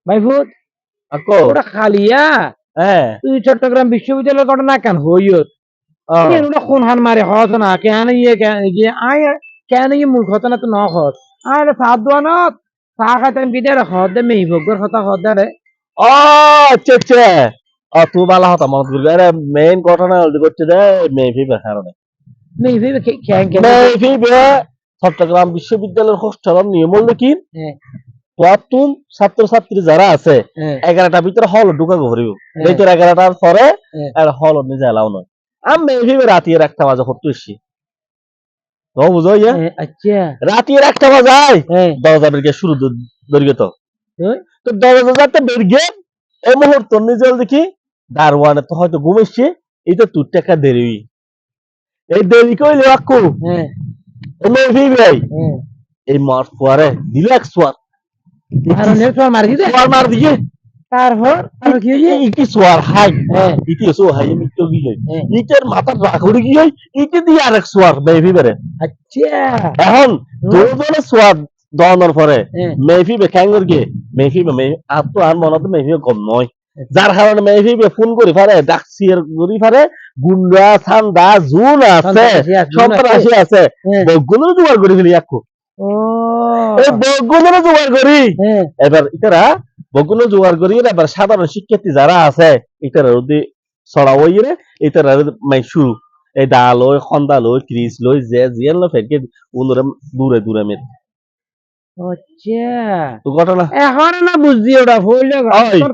মাইফুত আকো ওটা খালিয়া হ্যাঁ তুই চট্টগ্রাম বিশ্ববিদ্যালয়ের ঘটনা কেন হইয়ত ও ওটা কোন হান মারে হস না কেন ইয়ে গিয়ে আয় কেন ইয়ে মূল কথা না তো ন হস আয় এটা সাত দোয়ানত চা খাইতে বিদে রে হদ দে মেহি ভগর কথা হদ দে রে ও আচ্ছা আচ্ছা তুই বালা হতা মনত করবি আরে মেইন ঘটনা হলদি করছে দে মেহফি কারণে মেহি ভেবে কেন কেন মেহফি চট্টগ্রাম বিশ্ববিদ্যালয়ের হোস্টেলের নিয়ম হল কি নতুন ছাত্রছাত্রী যারা আছে 11টার ভিতরে হল ঢুকা ঘুরিব ভিতরে 11টার পরে আর হল নিজে এলাও নয় আমি মেহফি রাতে একটা বাজে করতেছি তো বুঝো ইয়ে আচ্ছা রাতে একটা বাজায় দরজা বেরিয়ে শুরু দরিয়ে তো দরজা যাতে বেরিয়ে এই মুহূর্ত নিজে দেখি দারওয়ানে তো হয়তো ঘুমেছে এটা তোর টাকা দেরি এই দেরি কইলে আকু মেহফি ভাই এই মার ফুয়ারে দিলে এক সোয়ার মার দিতে মার দিয়ে তারপর তারপর কি হইছে ইটি সোয়ার হাই ইটি সো হাই মিটো গিয়ে ইটের মাথা রাখড়ি গিয়ে ইটি দিয়ে আরেক সোয়ার মেহফি বেরে আচ্ছা এখন দুজনে সোয়ার দনের পরে মেহফি বে খাঙ্গর গিয়ে মেহফি বে আর তো আর মনে তো মেহফি কম নয় যার কারণে মেহফি বে ফোন করে পারে ডাকসির করি পারে গুন্ডা ঠান্ডা জুন আছে সন্ত্রাসী আছে বগুলো জোগাড় করে ফেলি একু এই বগুলো জোগাড় করি এবার ইতারা বগুলো জোগাড় করি এবার সাধারণ শিক্ষার্থী যারা আছে ইতারা যদি ছড়াও ইরে ইতারা মাই শুরু এই ডাল ওই খন্দা লই ক্রিস লই যে জিয়ান লো ফেরকে উনরে দূরে দূরে মের আচ্ছা তো ঘটনা এখন না বুঝছি ওটা হইলে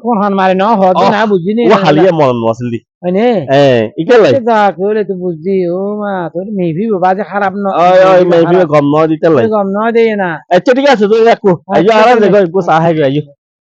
কোন হান মারে না হদ না বুঝি নি ও হালিয়া মন ওয়াসিল দি মানে ইকে লাই যা কইলে তো বুঝছি ও মা তোর মেবি বাজে খারাপ না ওই মেবি গম ন দিতে লাই গম ন দেই না আচ্ছা ঠিক আছে তুই রাখো আইও আর দেখো কো সাহে আইও